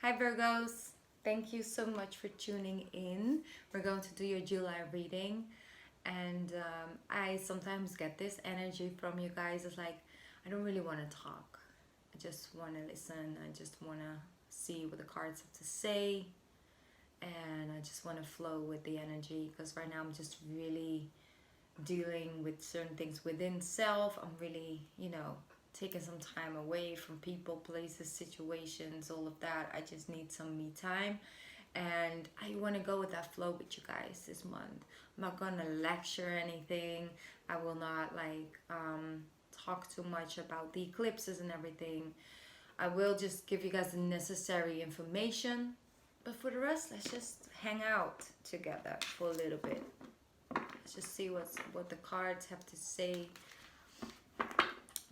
Hi Virgos, thank you so much for tuning in. We're going to do your July reading, and I sometimes get this energy from you guys. It's like I don't really want to talk. I just want to listen. I just want to see what the cards have to say, and I just want to flow with the energy because right now I'm just really dealing with certain things within self. I'm really, taking some time away from people, places, situations, all of that. I just need some me time. And I want to go with that flow with you guys this month. I'm not going to lecture anything. I will not talk too much about the eclipses and everything. I will just give you guys the necessary information. But for the rest, let's just hang out together for a little bit. Let's just see what the cards have to say.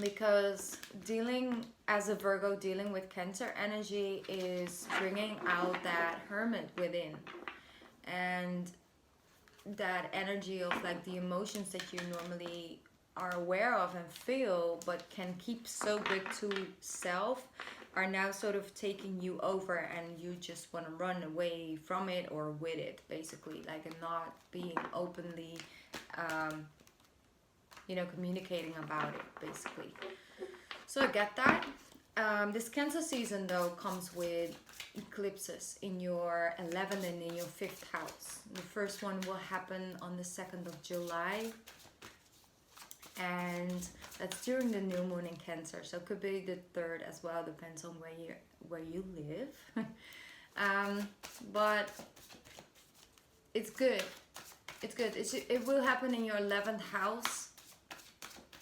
Because dealing as a Virgo, dealing with Cancer energy is bringing out that hermit within. And that energy of like the emotions that you normally are aware of and feel but can keep so big to self are now sort of taking you over, and you just want to run away from it or with it, basically, like not being openly communicating about it, basically. So I get that. This Cancer season, though, comes with eclipses in your 11th and in your 5th house. The first one will happen on the 2nd of July. And that's during the new moon in Cancer. So it could be the 3rd as well, depends on where you live. But it's good. It's good. It will happen in your 11th house,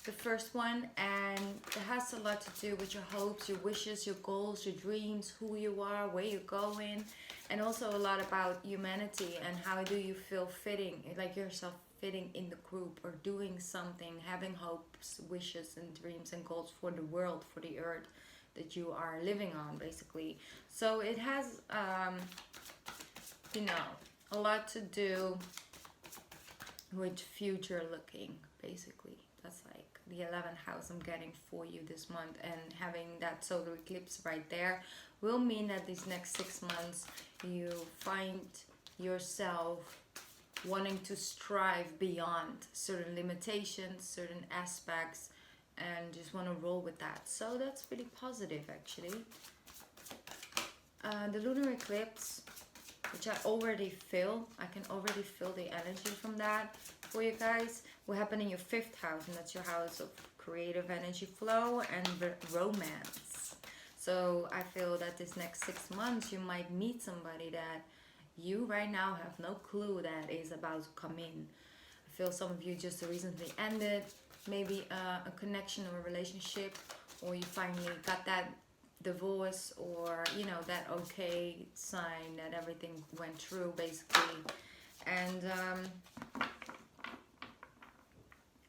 the first one, and it has a lot to do with your hopes, your wishes, your goals, your dreams, who you are, where you're going, and also a lot about humanity and how do you feel fitting, like yourself fitting in the group or doing something, having hopes, wishes, and dreams and goals for the world, for the earth that you are living on, basically. So it has, a lot to do with future looking, basically. That's like the 11th house I'm getting for you this month, and having that solar eclipse right there will mean that these next 6 months you find yourself wanting to strive beyond certain limitations, certain aspects, and just want to roll with that. So that's really positive, actually. The lunar eclipse, which I already feel, I can already feel the energy from that for you guys, will happen in your 5th house, and that's your house of creative energy flow and romance. So I feel that this next 6 months you might meet somebody that you right now have no clue that is about to come in. I feel some of you just recently ended maybe a connection or a relationship, or you finally got that divorce, or that okay sign that everything went through, basically. And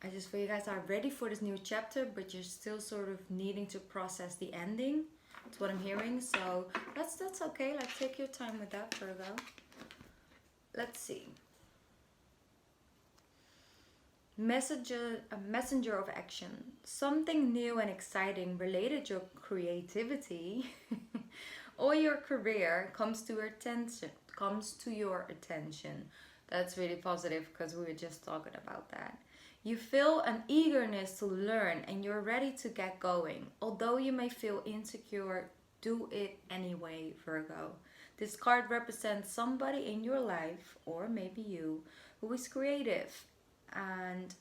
I just feel you guys are ready for this new chapter, but you're still sort of needing to process the ending. That's what I'm hearing. So that's okay. Like, take your time with that, Virgo. Let's see. A messenger of action. Something new and exciting related to your creativity or your career comes to your attention. That's really positive because we were just talking about that. You feel an eagerness to learn and you're ready to get going. Although you may feel insecure, do it anyway, Virgo. This card represents somebody in your life, or maybe you, who is creative and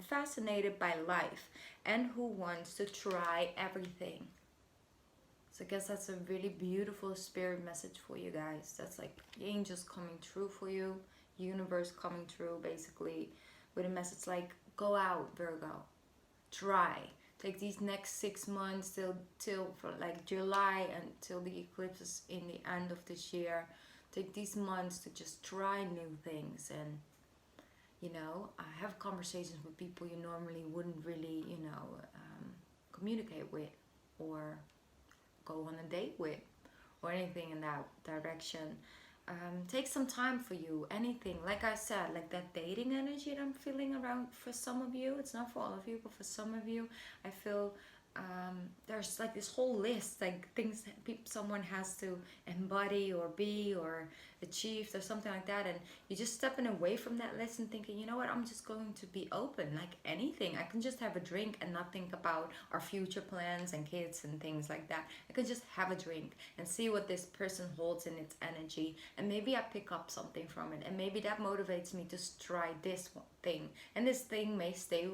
fascinated by life, and who wants to try everything. So I guess that's a really beautiful spirit message for you guys. That's like the angels coming through for you, universe coming through, basically, with a message like, go out, Virgo, try. Take these next 6 months till for like July, until the eclipse is in the end of this year. Take these months to just try new things, and have conversations with people you normally wouldn't really communicate with, or go on a date with, or anything in that direction. Take some time for you, anything, like I said, like that dating energy that I'm feeling around for some of you. It's not for all of you, but for some of you, I feel there's like this whole list, like things that someone has to embody or be or achieve or something like that, and you're just stepping away from that list and thinking, you know what, I'm just going to be open, like anything. I can just have a drink and not think about our future plans and kids and things like that. I can just have a drink and see what this person holds in its energy, and maybe I pick up something from it, and maybe that motivates me to try this one thing, and this thing may stay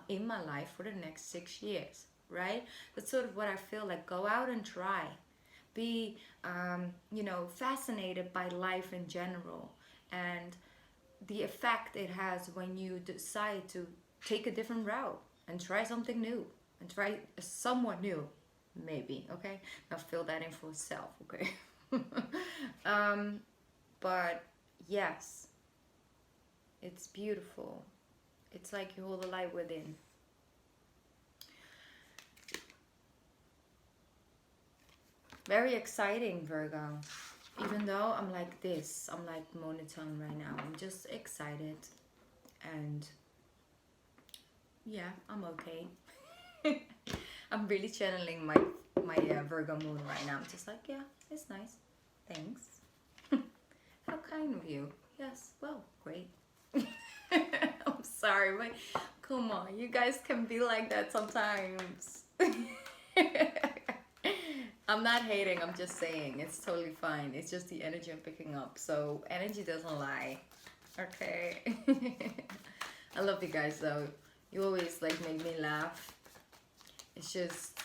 in my life for the next 6 years, right? That's sort of what I feel like. Go out and try. Be, fascinated by life in general and the effect it has when you decide to take a different route and try something new and try somewhat new, maybe. Okay, now fill that in for self. Okay. But yes, it's beautiful. It's like you hold the light within. Very exciting, Virgo. Even though I'm like this, I'm like monotone right now. I'm just excited. And yeah, I'm okay. I'm really channeling my Virgo moon right now. I'm just like, yeah, it's nice. Thanks. How kind of you. Yes, well, great. I'm sorry, but come on, you guys can be like that sometimes. I'm not hating, I'm just saying it's totally fine. It's just the energy I'm picking up. So energy doesn't lie. Okay. I love you guys though. You always like make me laugh. It's just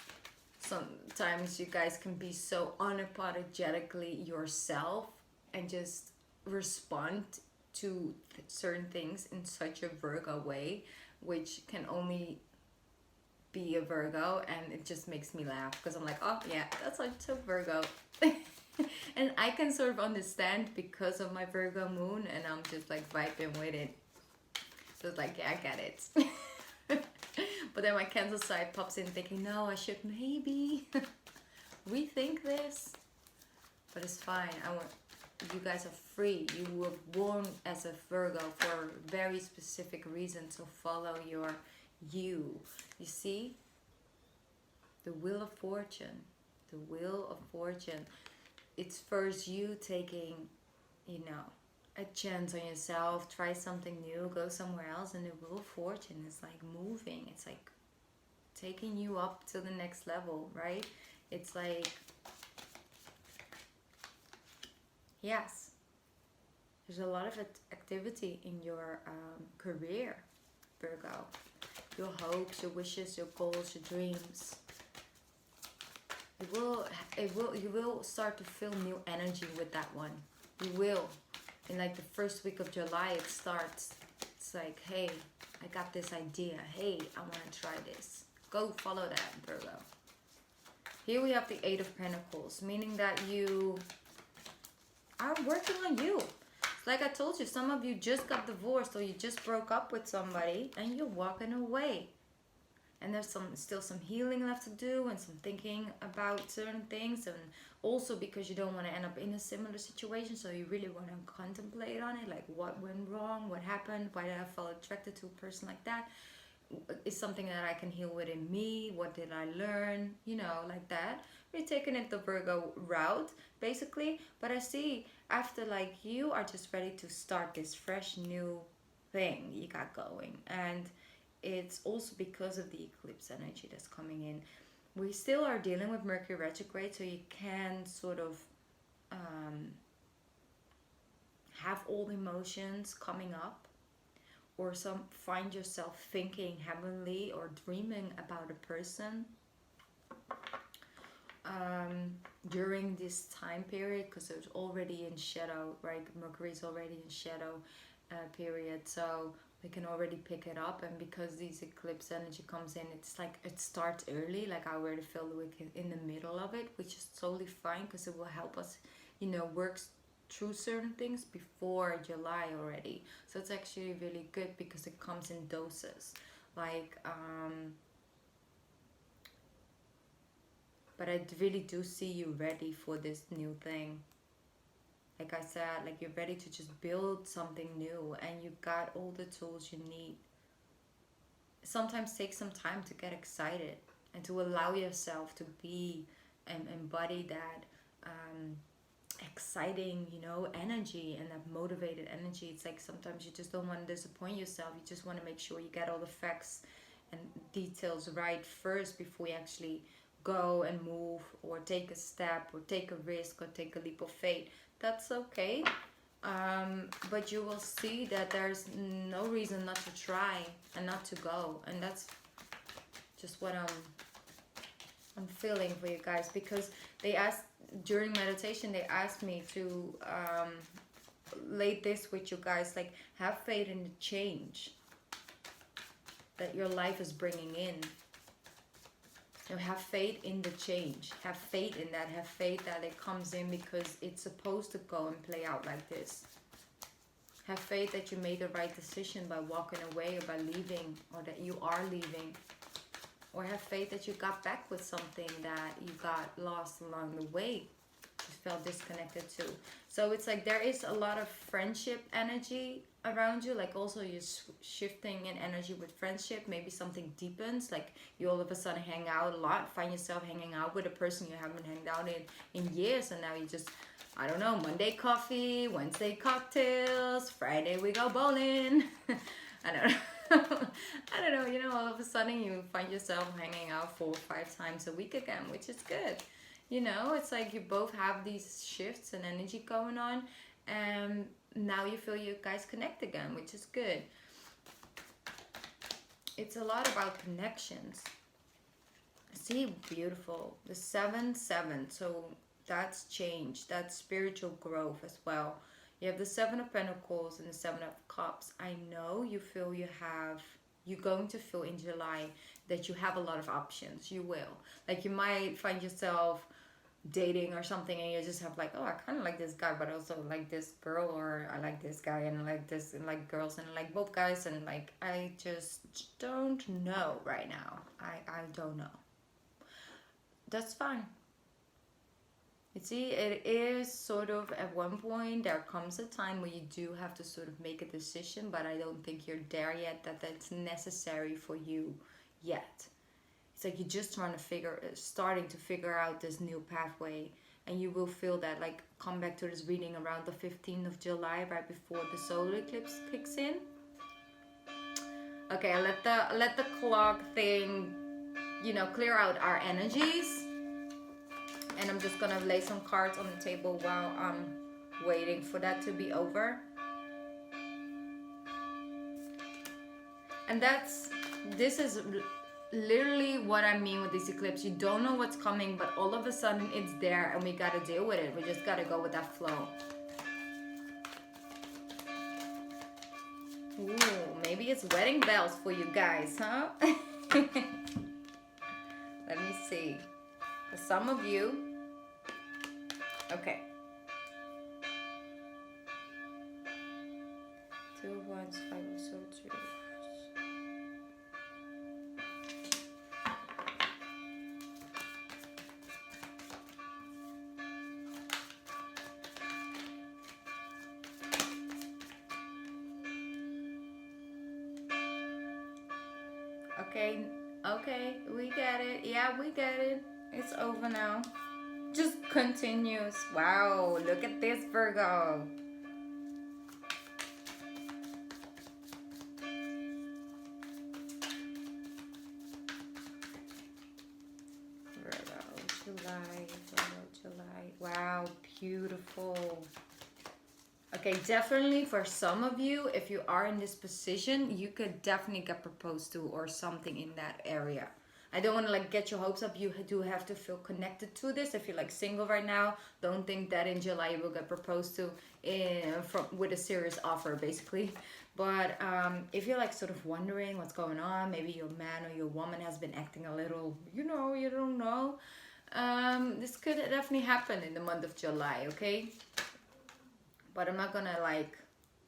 sometimes you guys can be so unapologetically yourself and just respond to certain things in such a Virgo way, which can only be a Virgo, and it just makes me laugh because I'm like, oh yeah, that's like so Virgo. And I can sort of understand because of my Virgo moon, and I'm just like vibing with it. So it's like, yeah, I get it. But then my Cancer side pops in thinking, no, I should maybe rethink this. But it's fine. You guys are free. You were born as a Virgo for a very specific reason, to follow you. You see? The wheel of fortune. The wheel of fortune. It's first you taking, a chance on yourself, try something new, go somewhere else, and the wheel of fortune is like moving. It's like taking you up to the next level, right? It's like, yes, there's a lot of activity in your career, Virgo. Your hopes, your wishes, your goals, your dreams. You will start to feel new energy with that one. You will. In like the first week of July, it starts. It's like, hey, I got this idea. Hey, I want to try this. Go follow that, Virgo. Here we have the Eight of Pentacles, meaning that you are working on you. Like I told you, some of you just got divorced or you just broke up with somebody and you're walking away. And there's still some healing left to do and some thinking about certain things, and also because you don't want to end up in a similar situation, so you really want to contemplate on it, like what went wrong, what happened, why did I feel attracted to a person like that? Is something that I can heal within me? What did I learn? Like that. We're taking it the Virgo route, basically. But I see after like you are just ready to start this fresh new thing you got going. And it's also because of the eclipse energy that's coming in. We still are dealing with Mercury retrograde, so you can sort of have all the emotions coming up, or find yourself thinking heavenly or dreaming about a person during this time period, because it's already in shadow, right? Mercury is already in shadow period, so we can already pick it up. And because these eclipse energy comes in, it's like it starts early, like I already feel the week in the middle of it, which is totally fine because it will help us work through certain things before July already. So it's actually really good because it comes in doses, like but I really do see you ready for this new thing. Like I said, like you're ready to just build something new, and you got all the tools you need. Sometimes take some time to get excited and to allow yourself to be and embody that exciting, you know, energy and that motivated energy. It's like sometimes you just don't want to disappoint yourself. You just want to make sure you get all the facts and details right first before you actually go and move or take a step or take a risk or take a leap of faith. That's okay. But you will see that there's no reason not to try and not to go. And that's just what I'm feeling for you guys, because they asked during meditation, they asked me to lay this with you guys, like, have faith in the change that your life is bringing in. You know, have faith in the change. Have faith in that. Have faith that it comes in because it's supposed to go and play out like this. Have faith that you made the right decision by walking away or by leaving, or that you are leaving. Or have faith that you got back with something that you got lost along the way. You felt disconnected to. So it's like there is a lot of friendship energy around you. Like also you're shifting in energy with friendship. Maybe something deepens. Like you all of a sudden hang out a lot. Find yourself hanging out with a person you haven't hanged out in years. And now you just, I don't know, Monday coffee, Wednesday cocktails, Friday we go bowling. I don't know. I don't know, you know, all of a sudden you find yourself hanging out 4 or 5 times a week again, which is good. You know, it's like you both have these shifts and energy going on, and now you feel you guys connect again, which is good. It's a lot about connections. See, beautiful. The 7-7, so that's change, that's spiritual growth as well. You have the 7 of Pentacles and the 7 of Cups. I know you feel you're going to feel in July that you have a lot of options. You will. Like you might find yourself dating or something and you just have like, oh, I kind of like this guy, but also like this girl, or I like this guy and I like this, and like girls and I like both guys, and like I just don't know right now. I don't know. That's fine. You see, it is sort of at one point there comes a time where you do have to sort of make a decision, but I don't think you're there yet, that's necessary for you yet. It's like you're just starting to figure out this new pathway, and you will feel that, like, come back to this reading around the 15th of July, right before the solar eclipse kicks in. Okay, let the clock thing, you know, clear out our energies. And I'm just gonna lay some cards on the table while I'm waiting for that to be over. And this is literally what I mean with this eclipse. You don't know what's coming, but all of a sudden it's there and we gotta deal with it. We just gotta go with that flow. Ooh, maybe it's wedding bells for you guys, huh? Let me see. For some of you, okay. 2 of Wands, 5 of Swords, reverse. Okay, we get it. Yeah, we get it. It's over now. Just continues. Wow, look at this, Virgo. July. Wow, beautiful. Okay, definitely for some of you, if you are in this position, you could definitely get proposed to or something in that area. I don't want to like get your hopes up. You do have to feel connected to this. If you're like single right now, don't think that in July you will get proposed to with a serious offer, basically. But if you're like sort of wondering what's going on, maybe your man or your woman has been acting a little, you know, you don't know. This could definitely happen in the month of July, okay? But I'm not gonna like,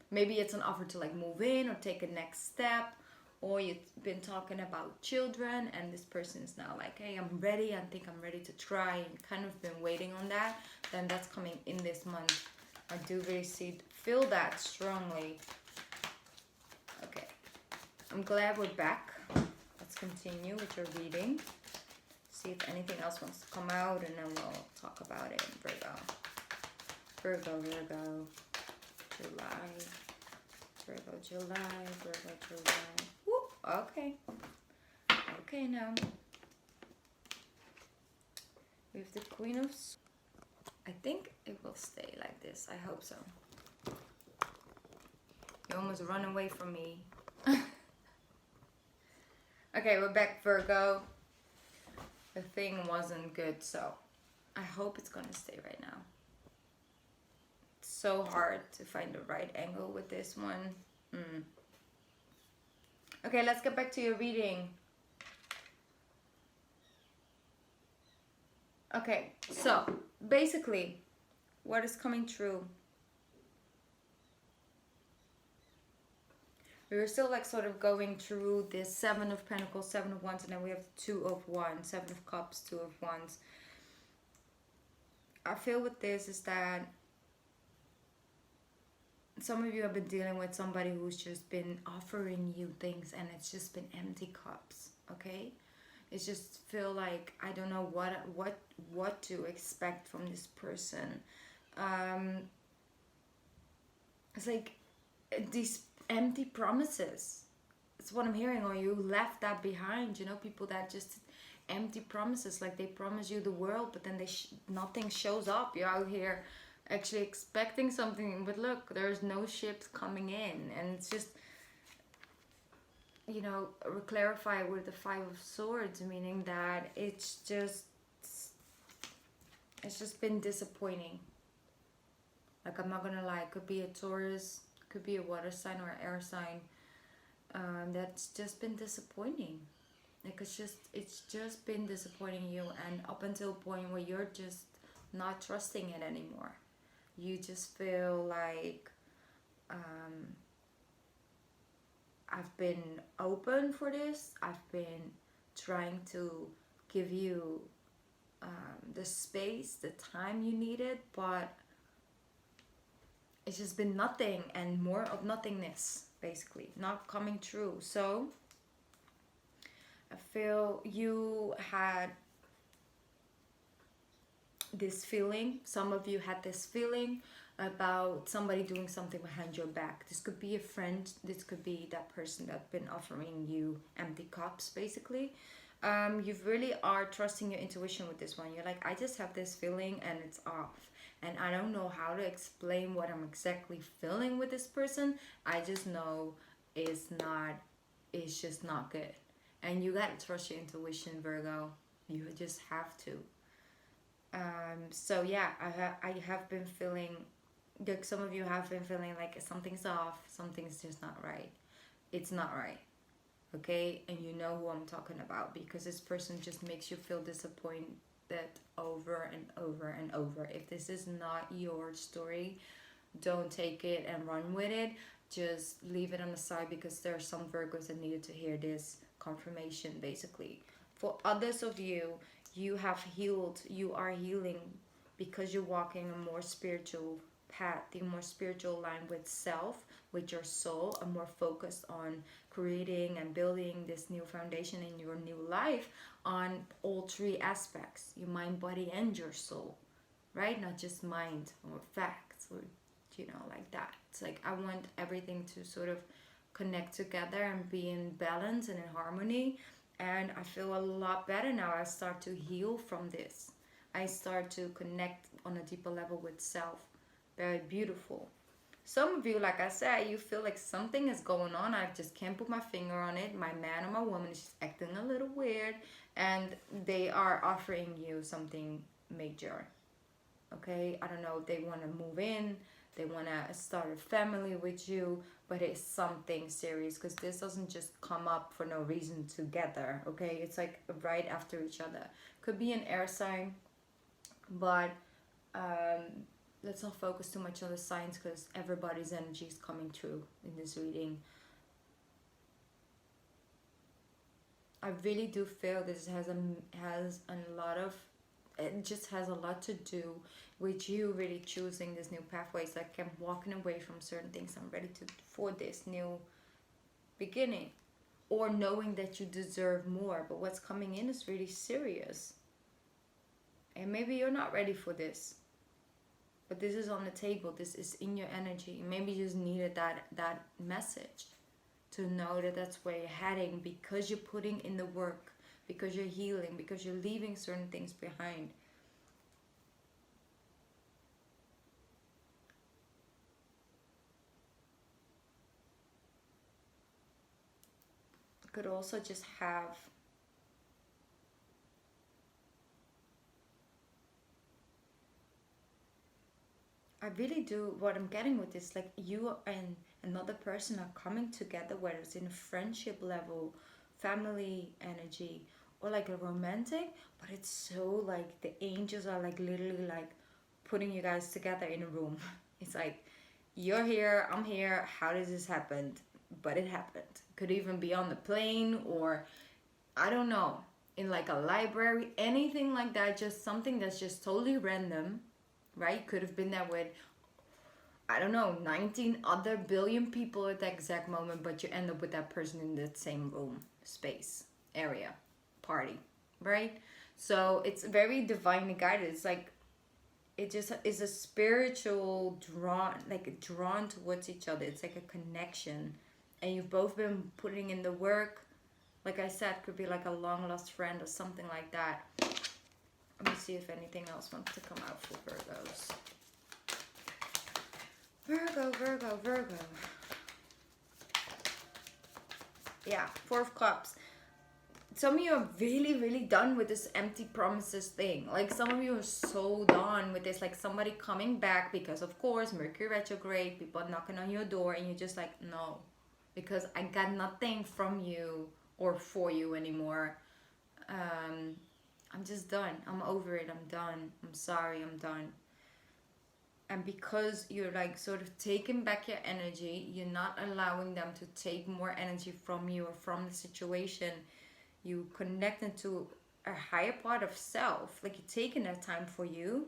maybe it's an offer to like move in or take a next step, or you've been talking about children and this person is now like, hey, I'm ready, I think I'm ready to try, and kind of been waiting on that, then that's coming in this month. I do really feel that strongly. Okay, I'm glad we're back. Let's continue with your reading. See if anything else wants to come out, and then we'll talk about it. Virgo. Virgo, Virgo. July. Virgo, July. Virgo, July. Woo! Okay. Okay, now. We have the Queen of Swords. I think it will stay like this. I hope so. You almost run away from me. Okay, we're back, Virgo. The thing wasn't good, so I hope it's gonna stay right now. It's so hard to find the right angle with this one. Okay, let's get back to your reading. Okay, so basically, what is coming true? We were still like sort of going through this 7 of Pentacles, 7 of Wands, and then we have the 2 of Wands, 7 of Cups, 2 of Wands. I feel with this is that some of you have been dealing with somebody who's just been offering you things and it's just been empty cups, okay? It's just feel like I don't know what to expect from this person. It's like these empty promises. It's what I'm hearing, or you left that behind. You know, people that just empty promises, like they promise you the world, but then nothing shows up. You're out here actually expecting something, but look, there's no ships coming in, and it's just, you know, clarify with the 5 of Swords, meaning that it's just been disappointing. Like, I'm not gonna lie, it could be a Taurus, could be a water sign or an air sign. That's just been disappointing. Like, it's just been disappointing you, and up until a point where you're just not trusting it anymore. You just feel like I've been open for this. I've been trying to give you the space, the time you needed, but it's just been nothing and more of nothingness, basically, not coming true. So I feel you had this feeling, some of you had this feeling about somebody doing something behind your back. This could be a friend, this could be that person that's been offering you empty cups, basically. You really are trusting your intuition with this one. You're like, I just have this feeling and it's off, and I don't know how to explain what I'm exactly feeling with this person. I just know it's just not good. And you gotta trust your intuition, Virgo. You just have to. So yeah, I have been feeling, like some of you have been feeling like something's off, something's just not right. It's not right, okay? And you know who I'm talking about, because this person just makes you feel disappointed over and over and over. If this is not your story, don't take it and run with it. Just leave it on the side, because there are some Virgos that needed to hear this confirmation, basically. For others of you, you have healed, you are healing, because you're walking a more spiritual path, the more spiritual line with self, with your soul, and more focused on creating and building this new foundation in your new life on all 3 aspects, your mind, body, and your soul, right? Not just mind or facts or, you know, like that. It's like, I want everything to sort of connect together and be in balance and in harmony. And I feel a lot better now. I start to heal from this. I start to connect on a deeper level with self. Very beautiful. Some of you, like I said, you feel like something is going on. I just can't put my finger on it. My man or my woman is just acting a little weird, and they are offering you something major. Okay? I don't know. They want to move in. They want to start a family with you, but it's something serious, because this doesn't just come up for no reason together, okay? It's like right after each other. Could be an air sign, but let's not focus too much on the signs, because everybody's energy is coming through in this reading. I really do feel this has a lot of, it just has a lot to do with you really choosing this new pathway. It's like I'm walking away from certain things. I'm ready for this new beginning. or knowing that you deserve more. But what's coming in is really serious. And maybe you're not ready for this. But this is on the table. This is in your energy. Maybe you just needed that message to know that that's where you're heading, because you're putting in the work, because you're healing, because you're leaving certain things behind. You could also just have I really do. What I'm getting with this, like you and another person are coming together, whether it's in a friendship level, family energy, or like a romantic, but it's so like the angels are like literally like putting you guys together in a room. It's like, you're here, I'm here, how does this happen? But it happened. Could even be on the plane, or I don't know, in like a library, anything like that, just something that's just totally random, right? Could have been there with, I don't know, 19 other billion people at the exact moment, but you end up with that person in the same room, space, area, party, right? So it's very divinely guided. It's like, it just is a spiritual drawn towards each other. It's like a connection, and you've both been putting in the work. Like I said, could be like a long lost friend or something like that. Let me see if anything else wants to come out for Virgos. Virgo, Virgo, Virgo. Yeah, Four of Cups. Some of you are really, really done with this empty promises thing. Like some of you are so done with this. Like somebody coming back because, of course, Mercury retrograde, people knocking on your door, and you're just like, no, because I got nothing from you or for you anymore. I'm just done. I'm over it. I'm done. I'm sorry. I'm done. And because you're like sort of taking back your energy, you're not allowing them to take more energy from you or from the situation. You connect into a higher part of self. Like you're taking that time for you.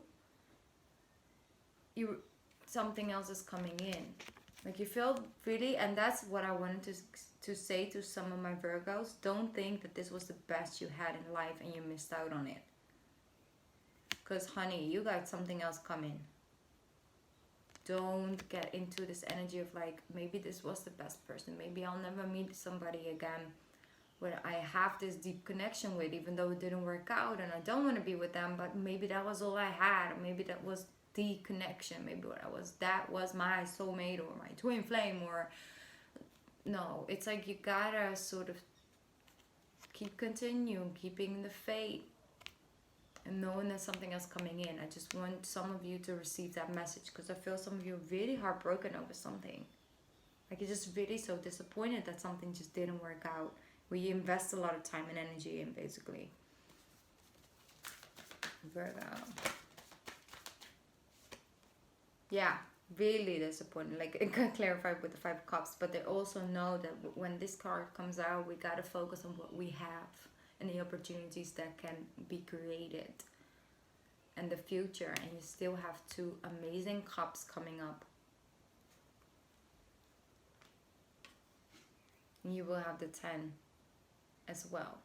Something else is coming in. Like you feel really, and that's what I wanted to say to some of my Virgos. Don't think that this was the best you had in life and you missed out on it. Because honey, you got something else coming. Don't get into this energy of like, maybe this was the best person. Maybe I'll never meet somebody again where I have this deep connection with, even though it didn't work out and I don't want to be with them, but maybe that was all I had, or maybe that was the connection, maybe that was my soulmate or my twin flame. Or no, it's like you gotta sort of keeping the faith and knowing there's something else coming in. I just want some of you to receive that message, because I feel some of you are really heartbroken over something. Like you're just really so disappointed that something just didn't work out, where you invest a lot of time and energy in, basically. Virgo. Yeah, really disappointed. Like it got clarified with the Five of Cups, but they also know that when this card comes out, we gotta focus on what we have and the opportunities that can be created and the future. And you still have two amazing cups coming up. And you will have the 10 as well.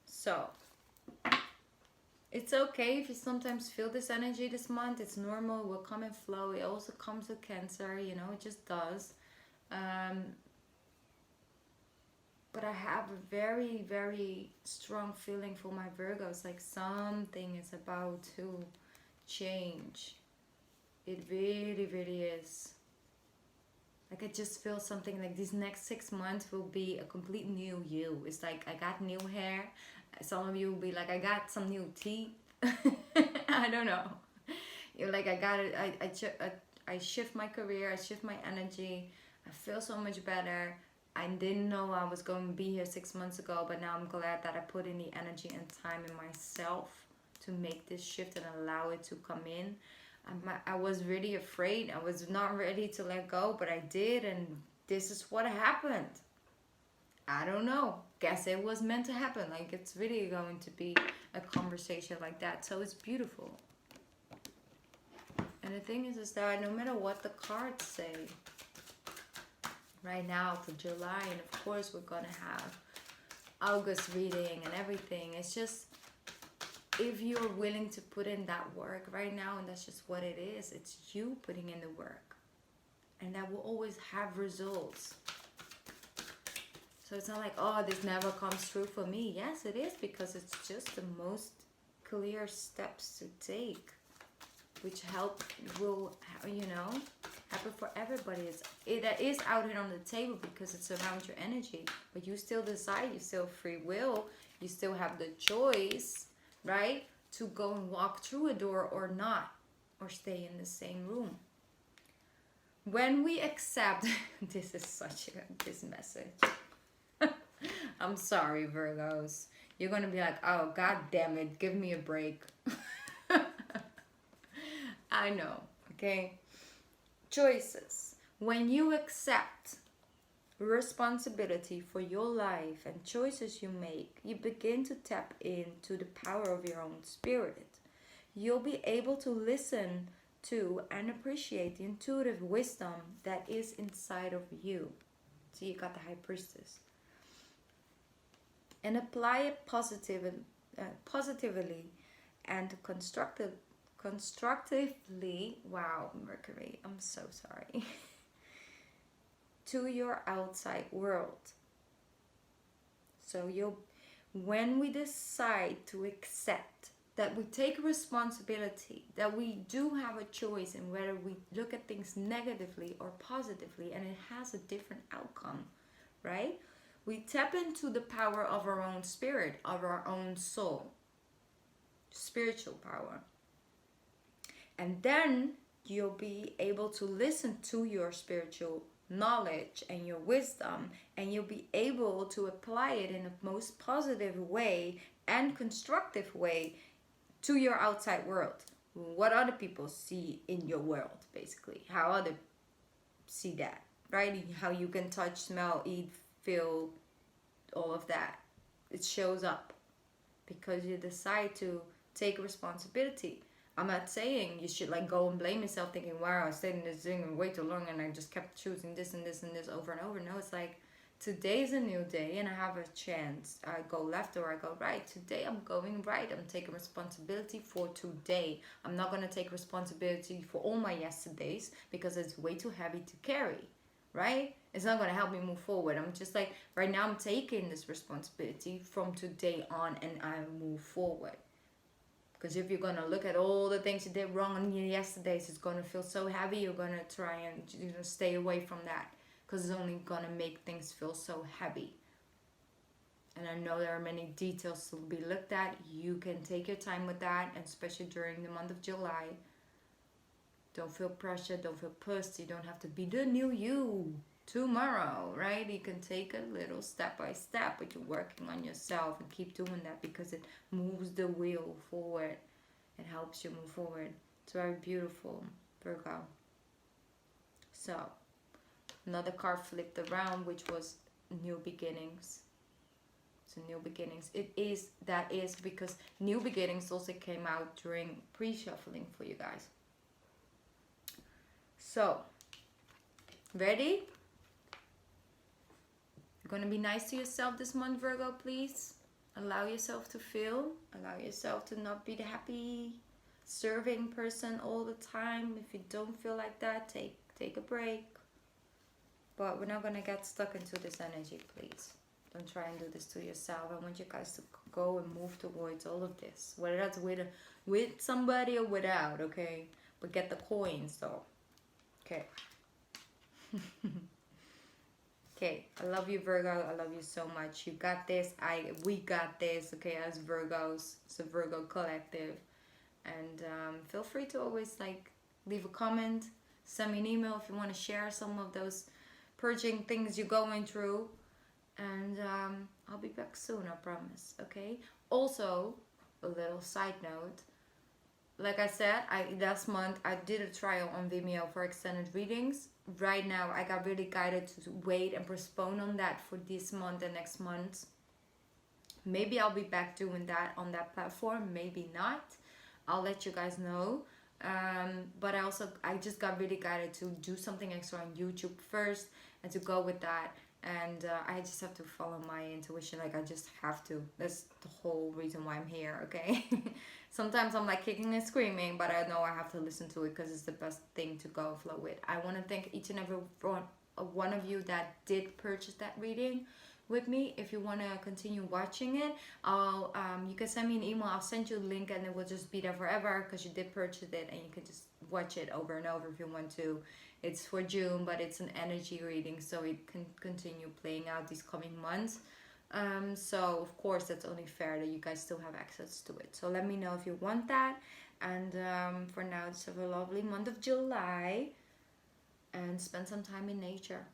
So it's okay if you sometimes feel this energy this month. It's normal. It will come and flow. It also comes with Cancer, you know, it just does. But I have a very, very strong feeling for my Virgos. Like something is about to change. It really, really is. Like I just feel something like these next 6 months will be a complete new you. It's like I got new hair. Some of you will be like, I got some new teeth. I don't know. You're like, I got it. I shift my career. I shift my energy. I feel so much better. I didn't know I was going to be here 6 months ago, but now I'm glad that I put in the energy and time in myself to make this shift and allow it to come in. I was really afraid. I was not ready to let go, but I did, and this is what happened. I don't know. Guess it was meant to happen. Like it's really going to be a conversation like that. So it's beautiful. And the thing is that no matter what the cards say, right now for July, and of course we're gonna have August reading and everything. It's just, if you're willing to put in that work right now, and that's just what it is, it's you putting in the work, and that will always have results. So it's not like, oh, this never comes true for me. Yes, it is, because it's just the most clear steps to take, which will, you know, happen for everybody. That is out here on the table because it's around your energy, but you still decide, you still have free will, you still have the choice, right, to go and walk through a door or not, or stay in the same room. When we accept, this is such this message. I'm sorry, Virgos. You're going to be like, oh, God damn it, give me a break. I know, okay? Choices. When you accept responsibility for your life and choices you make, you begin to tap into the power of your own spirit. You'll be able to listen to and appreciate the intuitive wisdom that is inside of you. So you got the High Priestess. And apply it positively and constructively, wow, Mercury, I'm so sorry, to your outside world. So when we decide to accept that we take responsibility, that we do have a choice in whether we look at things negatively or positively, and it has a different outcome, right? We tap into the power of our own spirit, of our own soul, spiritual power. And then you'll be able to listen to your spiritual knowledge and your wisdom, and you'll be able to apply it in the most positive way and constructive way to your outside world. What other people see in your world, basically. How other see that, right? How you can touch, smell, eat, feel, all of that. It shows up because you decide to take responsibility. I'm not saying you should like go and blame yourself thinking, wow, I stayed in this thing way too long and I just kept choosing this and this and this over and over. No, it's like, today's a new day and I have a chance. I go left or I go right. Today I'm going right. I'm taking responsibility for today. I'm not going to take responsibility for all my yesterdays because it's way too heavy to carry, right? It's not going to help me move forward. I'm just like, right now I'm taking this responsibility from today on and I move forward. Because if you're going to look at all the things you did wrong in your yesterdays, it's going to feel so heavy. You're going to try and stay away from that. Because it's only going to make things feel so heavy. And I know there are many details to be looked at. You can take your time with that, and especially during the month of July. Don't feel pressure, don't feel pushed. You don't have to be the new you tomorrow, right? You can take a little step by step, but you're working on yourself and keep doing that because it moves the wheel forward. It helps you move forward. It's very beautiful, Virgo. So, another card flipped around, which was new beginnings. So new beginnings. That is because new beginnings also came out during pre-shuffling for you guys. So, ready? You're going to be nice to yourself this month, Virgo, please. Allow yourself to feel. Allow yourself to not be the happy, serving person all the time. If you don't feel like that, take a break. But we're not going to get stuck into this energy, please. Don't try and do this to yourself. I want you guys to go and move towards all of this. Whether that's with somebody or without, okay? But get the coins, though. Okay. Okay, I love you, Virgo. I love you so much. You got this. We got this, okay, as Virgos. It's a Virgo collective. And feel free to always, like, leave a comment. Send me an email if you want to share some of those purging things you're going through. And I'll be back soon, I promise, okay? Also, a little side note. Like I said, last month I did a trial on Vimeo for extended readings. Right now, I got really guided to wait and postpone on that for this month and next month. Maybe I'll be back doing that on that platform. Maybe not. I'll let you guys know. But I just got really guided to do something extra on YouTube first. and to go with that. And I just have to follow my intuition. Like, I just have to. That's the whole reason why I'm here, okay? Sometimes I'm like kicking and screaming, but I know I have to listen to it because it's the best thing to go and flow with. I want to thank each and every one of you that did purchase that reading with me. If you want to continue watching it, I'll you can send me an email. I'll send you a link and it will just be there forever because you did purchase it, and you can just watch it over and over if you want to. It's for June, but it's an energy reading, so it can continue playing out these coming months. So of course that's only fair that you guys still have access to it. So let me know if you want that. And for now, just have a lovely month of July and spend some time in nature.